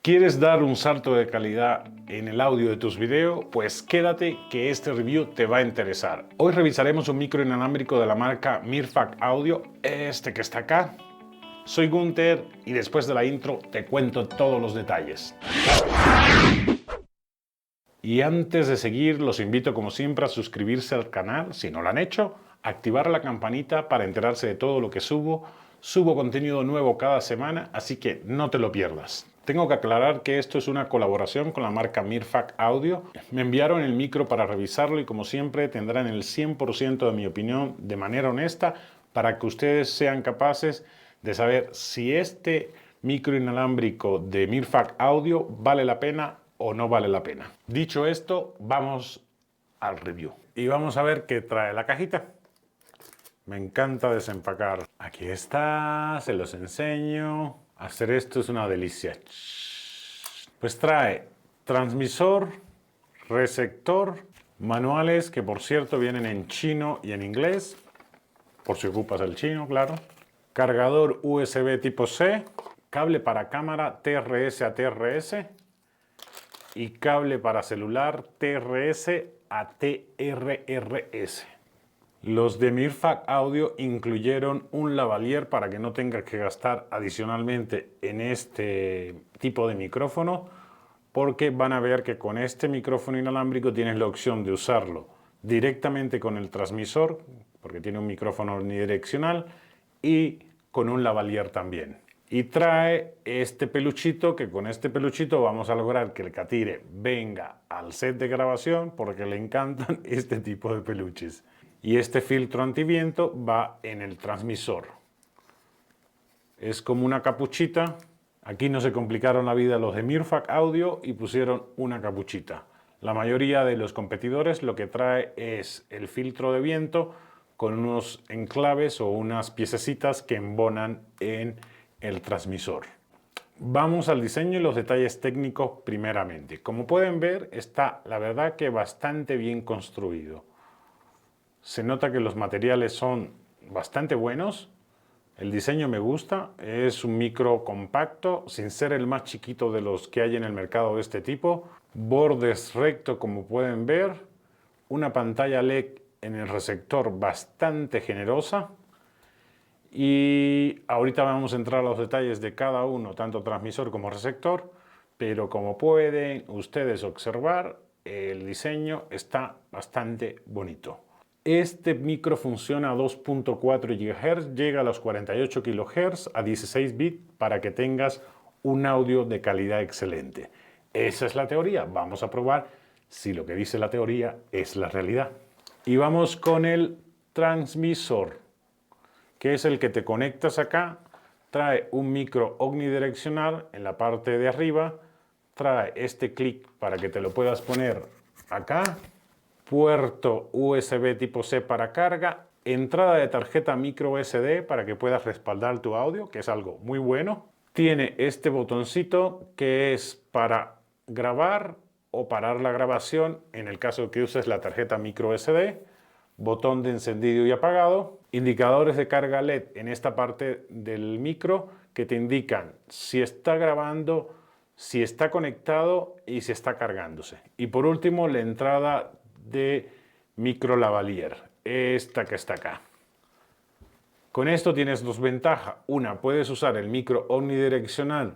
¿Quieres dar un salto de calidad en el audio de tus videos? Pues quédate que este review te va a interesar. Hoy revisaremos un micro inalámbrico de la marca Mirfac Audio, este que está acá. Soy Gunther y después de la intro te cuento todos los detalles. Y antes de seguir, los invito como siempre a suscribirse al canal si no lo han hecho, activar la campanita para enterarse de todo lo que subo. Subo contenido nuevo cada semana, así que no te lo pierdas. Tengo que aclarar que esto es una colaboración con la marca Mirfac Audio. Me enviaron el micro para revisarlo y como siempre tendrán el 100% de mi opinión de manera honesta para que ustedes sean capaces de saber si este micro inalámbrico de Mirfac Audio vale la pena o no vale la pena. Dicho esto, vamos al review. Y vamos a ver qué trae la cajita. Me encanta desempacar. Aquí está, se los enseño. Hacer esto es una delicia. Pues trae transmisor, receptor, manuales que por cierto vienen en chino y en inglés, por si ocupas el chino, claro. Cargador USB tipo C, cable para cámara TRS a TRS y cable para celular TRS a TRRS. Los de Mirfac Audio incluyeron un lavalier para que no tengas que gastar adicionalmente en este tipo de micrófono, porque van a ver que con este micrófono inalámbrico tienes la opción de usarlo directamente con el transmisor, porque tiene un micrófono unidireccional, y con un lavalier también. Y trae este peluchito, que con este peluchito vamos a lograr que el catire venga al set de grabación, porque le encantan este tipo de peluches. Y este filtro antiviento va en el transmisor. Es como una capuchita. Aquí no se complicaron la vida los de Mirfac Audio y pusieron una capuchita. La mayoría de los competidores lo que trae es el filtro de viento con unos enclaves o unas piececitas que embonan en el transmisor. Vamos al diseño y los detalles técnicos primeramente. Como pueden ver, está la verdad que bastante bien construido. Se nota que los materiales son bastante buenos. El diseño me gusta. Es un micro compacto, sin ser el más chiquito de los que hay en el mercado de este tipo. Bordes rectos, como pueden ver. Una pantalla LED en el receptor bastante generosa. Y ahorita vamos a entrar a los detalles de cada uno, tanto transmisor como receptor. Pero como pueden ustedes observar, el diseño está bastante bonito. Este micro funciona a 2.4 GHz, llega a los 48 kHz a 16 bits para que tengas un audio de calidad excelente. Esa es la teoría. Vamos a probar si lo que dice la teoría es la realidad. Y vamos con el transmisor, que es el que te conectas acá. Trae un micro omnidireccional en la parte de arriba. Trae este clic para que te lo puedas poner acá. Puerto USB tipo C para carga, entrada de tarjeta micro SD para que puedas respaldar tu audio, que es algo muy bueno. Tiene este botoncito que es para grabar o parar la grabación en el caso que uses la tarjeta micro SD. Botón de encendido y apagado. Indicadores de carga LED en esta parte del micro que te indican si está grabando, si está conectado y si está cargándose. Y por último, la entrada de micro lavalier, esta que está acá. Con esto tienes dos ventajas. Una, puedes usar el micro omnidireccional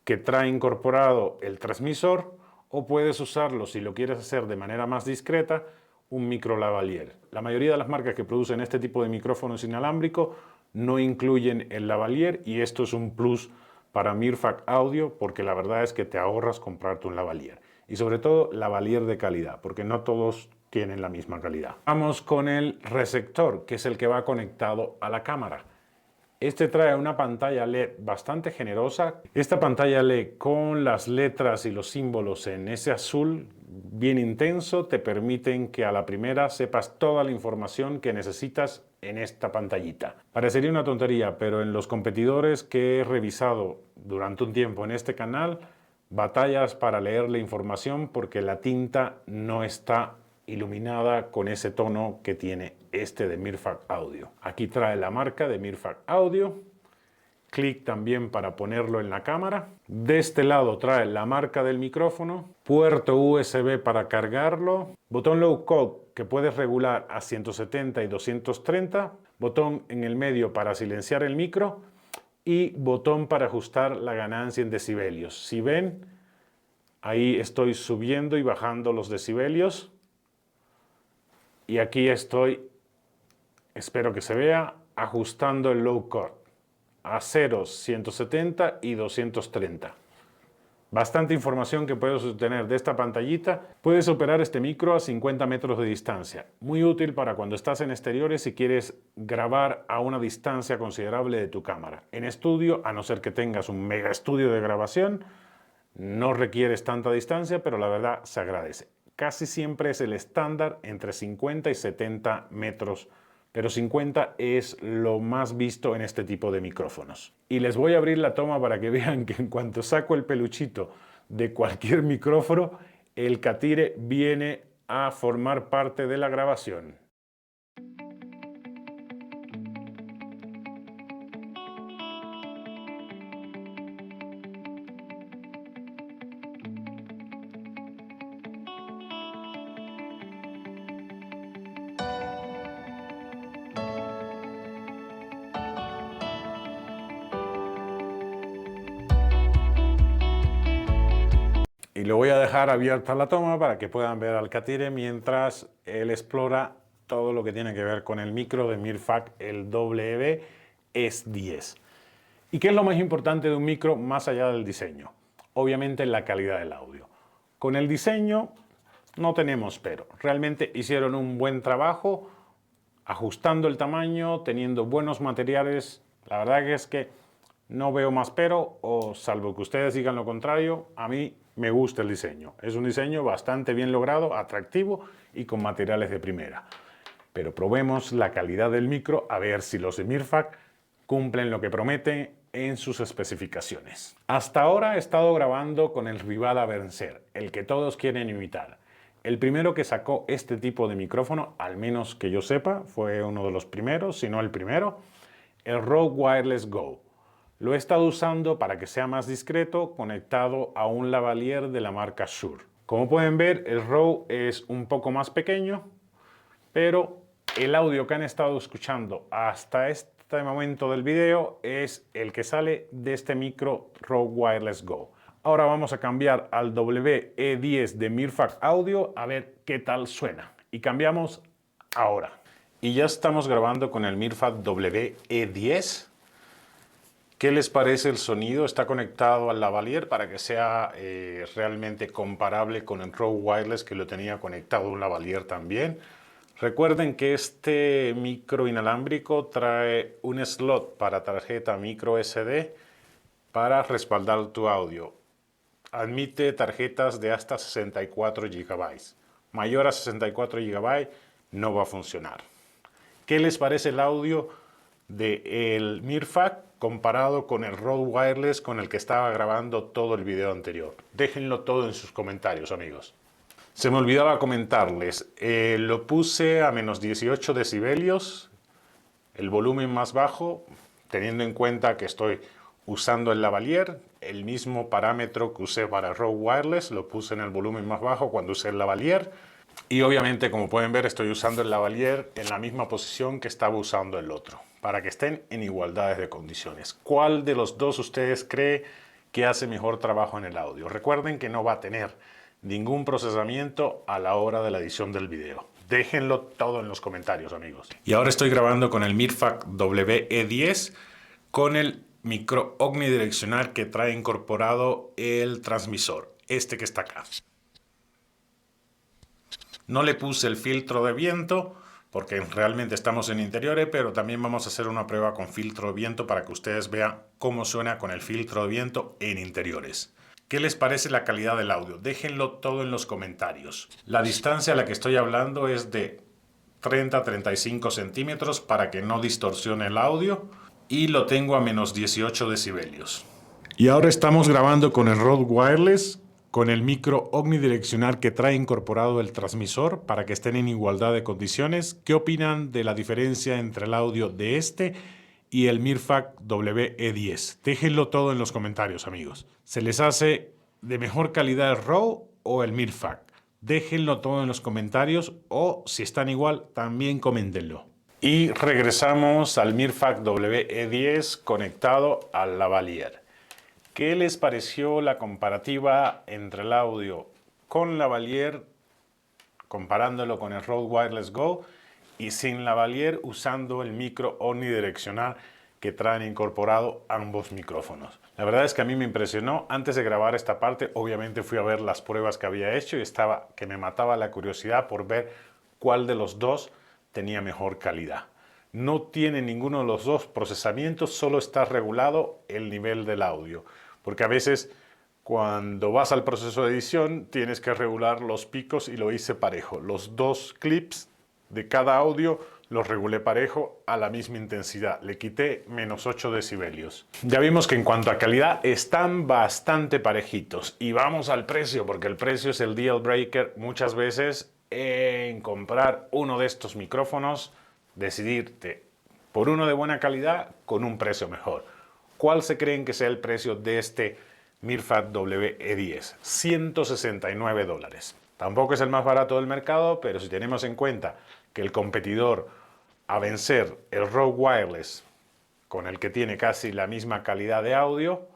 que trae incorporado el transmisor, o puedes usarlo, si lo quieres hacer de manera más discreta, un micro lavalier. La mayoría de las marcas que producen este tipo de micrófonos inalámbricos no incluyen el lavalier, y esto es un plus para Mirfac Audio porque la verdad es que te ahorras comprarte un lavalier. Y sobre todo lavalier de calidad, porque no todos tienen la misma calidad. Vamos con el receptor, que es el que va conectado a la cámara. Este trae una pantalla LED bastante generosa. Esta pantalla LED con las letras y los símbolos en ese azul bien intenso te permiten que a la primera sepas toda la información que necesitas en esta pantallita. Parecería una tontería, pero en los competidores que he revisado durante un tiempo en este canal, batallas para leer la información porque la tinta no está iluminada con ese tono que tiene este de Mirfac Audio. Aquí trae la marca de Mirfac Audio clic también para ponerlo en la cámara. De este lado trae la marca del micrófono, puerto USB para cargarlo, botón low cut que puedes regular a 170 y 230, botón en el medio para silenciar el micro y botón para ajustar la ganancia en decibelios. Si ven, ahí estoy subiendo y bajando los decibelios y aquí estoy, espero que se vea, ajustando el low cut a 0, 170 y 230. Bastante información que puedes obtener de esta pantallita. Puedes operar este micro a 50 metros de distancia. Muy útil para cuando estás en exteriores y quieres grabar a una distancia considerable de tu cámara. En estudio, a no ser que tengas un mega estudio de grabación, no requieres tanta distancia, pero la verdad se agradece. Casi siempre es el estándar entre 50 y 70 metros, pero 50 es lo más visto en este tipo de micrófonos. Y les voy a abrir la toma para que vean que en cuanto saco el peluchito de cualquier micrófono, el catire viene a formar parte de la grabación. Y lo voy a dejar abierta la toma para que puedan ver al catire mientras él explora todo lo que tiene que ver con el micro de Mirfac, el WS10. ¿Y qué es lo más importante de un micro más allá del diseño? Obviamente la calidad del audio. Con el diseño no tenemos pero. Realmente hicieron un buen trabajo ajustando el tamaño, teniendo buenos materiales. La verdad que es que no veo más pero, o salvo que ustedes digan lo contrario, a mí me gusta el diseño. Es un diseño bastante bien logrado, atractivo y con materiales de primera. Pero probemos la calidad del micro a ver si los de Mirfac cumplen lo que prometen en sus especificaciones. Hasta ahora he estado grabando con el rival a vencer, el que todos quieren imitar. El primero que sacó este tipo de micrófono, al menos que yo sepa, fue uno de los primeros, si no el primero, el Rode Wireless Go. Lo he estado usando para que sea más discreto, conectado a un lavalier de la marca Shure. Como pueden ver, el Rode es un poco más pequeño, pero el audio que han estado escuchando hasta este momento del video es el que sale de este micro Rode Wireless Go. Ahora vamos a cambiar al WE10 de Mirfac Audio a ver qué tal suena. Y cambiamos ahora. Y ya estamos grabando con el Mirfac WE10. ¿Qué les parece el sonido? Está conectado al lavalier para que sea realmente comparable con el Rode Wireless, que lo tenía conectado a un lavalier también. Recuerden que este micro inalámbrico trae un slot para tarjeta micro SD para respaldar tu audio. Admite tarjetas de hasta 64 GB. Mayor a 64 GB no va a funcionar. ¿Qué les parece el audio del Mirfac comparado con el Rode Wireless con el que estaba grabando todo el video anterior? Déjenlo todo en sus comentarios, amigos. Se me olvidaba comentarles, lo puse a menos 18 decibelios, el volumen más bajo, teniendo en cuenta que estoy usando el lavalier, el mismo parámetro que usé para Rode Wireless, lo puse en el volumen más bajo cuando usé el lavalier. Y obviamente, como pueden ver, estoy usando el lavalier en la misma posición que estaba usando el otro, para que estén en igualdades de condiciones. ¿Cuál de los dos ustedes cree que hace mejor trabajo en el audio? Recuerden que no va a tener ningún procesamiento a la hora de la edición del video. Déjenlo todo en los comentarios, amigos. Y ahora estoy grabando con el Mirfac WE10 con el micro omnidireccional que trae incorporado el transmisor, este que está acá. No le puse el filtro de viento porque realmente estamos en interiores, pero también vamos a hacer una prueba con filtro de viento para que ustedes vean cómo suena con el filtro de viento en interiores. ¿Qué les parece la calidad del audio? Déjenlo todo en los comentarios. La distancia a la que estoy hablando es de 30-35 centímetros para que no distorsione el audio y lo tengo a menos 18 decibelios. Y ahora estamos grabando con el Rode Wireless con el micro omnidireccional que trae incorporado el transmisor para que estén en igualdad de condiciones. ¿Qué opinan de la diferencia entre el audio de este y el Mirfac WE10. Déjenlo todo en los comentarios, amigos. ¿Se les hace de mejor calidad el RAW o el Mirfac? Déjenlo todo en los comentarios o si están igual, también coméntenlo. Y regresamos al Mirfac WE10 conectado al lavalier. ¿Qué les pareció la comparativa entre el audio con lavalier, comparándolo con el Rode Wireless Go, y sin lavalier usando el micro omnidireccional que traen incorporado ambos micrófonos? La verdad es que a mí me impresionó. Antes de grabar esta parte, obviamente fui a ver las pruebas que había hecho y estaba que me mataba la curiosidad por ver cuál de los dos tenía mejor calidad. No tiene ninguno de los dos procesamientos, solo está regulado el nivel del audio. Porque a veces cuando vas al proceso de edición tienes que regular los picos y lo hice parejo. Los dos clips de cada audio los regulé parejo a la misma intensidad. Le quité menos 8 decibelios. Ya vimos que en cuanto a calidad están bastante parejitos. Y vamos al precio, porque el precio es el deal breaker muchas veces en comprar uno de estos micrófonos, decidirte por uno de buena calidad con un precio mejor. ¿Cuál se creen que sea el precio de este Mirfac WE10? $169. Tampoco es el más barato del mercado, pero si tenemos en cuenta que el competidor a vencer, el Rode Wireless, con el que tiene casi la misma calidad de audio,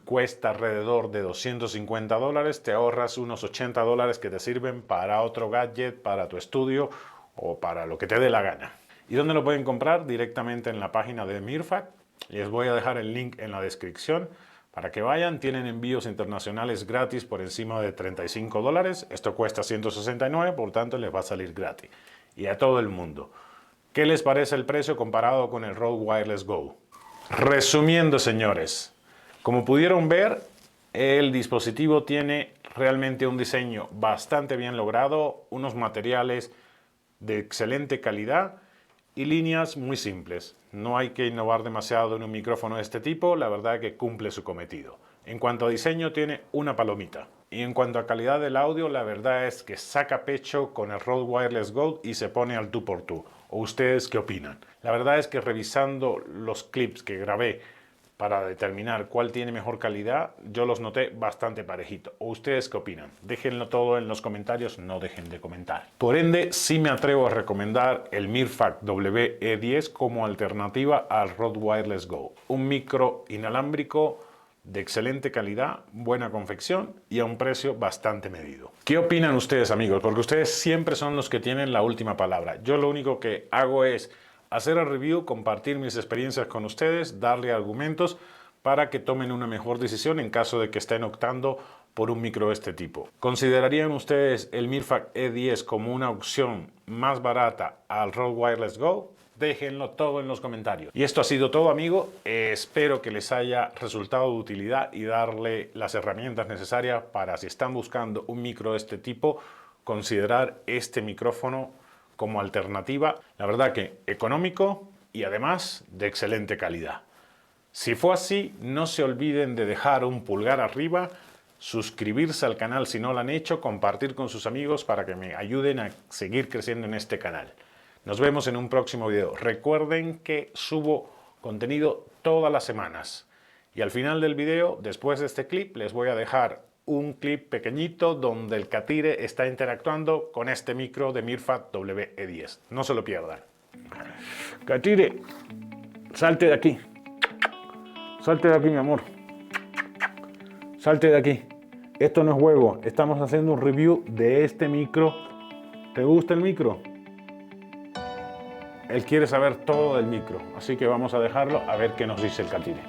cuesta alrededor de $250, te ahorras unos $80 que te sirven para otro gadget, para tu estudio o para lo que te dé la gana. ¿Y dónde lo pueden comprar? Directamente en la página de Mirfac. Les voy a dejar el link en la descripción para que vayan. Tienen envíos internacionales gratis por encima de $35. Esto cuesta $169, por tanto les va a salir gratis. Y a todo el mundo. ¿Qué les parece el precio comparado con el Rode Wireless Go? Resumiendo, señores, como pudieron ver, el dispositivo tiene realmente un diseño bastante bien logrado, unos materiales de excelente calidad y líneas muy simples. No hay que innovar demasiado en un micrófono de este tipo, la verdad que cumple su cometido. En cuanto a diseño, tiene una palomita. Y en cuanto a calidad del audio, la verdad es que saca pecho con el Rode Wireless Go y se pone al tú por tú. ¿O ustedes qué opinan? La verdad es que revisando los clips que grabé para determinar cuál tiene mejor calidad, yo los noté bastante parejito. ¿O ustedes qué opinan? Déjenlo todo en los comentarios, no dejen de comentar. Por ende, sí me atrevo a recomendar el Mirfac WE10 como alternativa al Rode Wireless Go. Un micro inalámbrico de excelente calidad, buena confección y a un precio bastante medido. ¿Qué opinan ustedes, amigos? Porque ustedes siempre son los que tienen la última palabra. Yo lo único que hago es hacer el review, compartir mis experiencias con ustedes, darle argumentos para que tomen una mejor decisión en caso de que estén optando por un micro de este tipo. ¿Considerarían ustedes el Mirfac E10 como una opción más barata al Rode Wireless Go? Déjenlo todo en los comentarios. Y esto ha sido todo, amigo. Espero que les haya resultado de utilidad y darle las herramientas necesarias para, si están buscando un micro de este tipo, considerar este micrófono como alternativa. La verdad que económico y además de excelente calidad. Si fue así, no se olviden de dejar un pulgar arriba, suscribirse al canal si no lo han hecho, compartir con sus amigos para que me ayuden a seguir creciendo en este canal. Nos vemos en un próximo video. Recuerden que subo contenido todas las semanas. Y al final del video, después de este clip, les voy a dejar un clip pequeñito donde el catire está interactuando con este micro de Mirfac WE10. No se lo pierdan. Catire, salte de aquí. Salte de aquí, mi amor. Salte de aquí. Esto no es juego. Estamos haciendo un review de este micro. ¿Te gusta el micro? Él quiere saber todo del micro, así que vamos a dejarlo a ver qué nos dice el catire.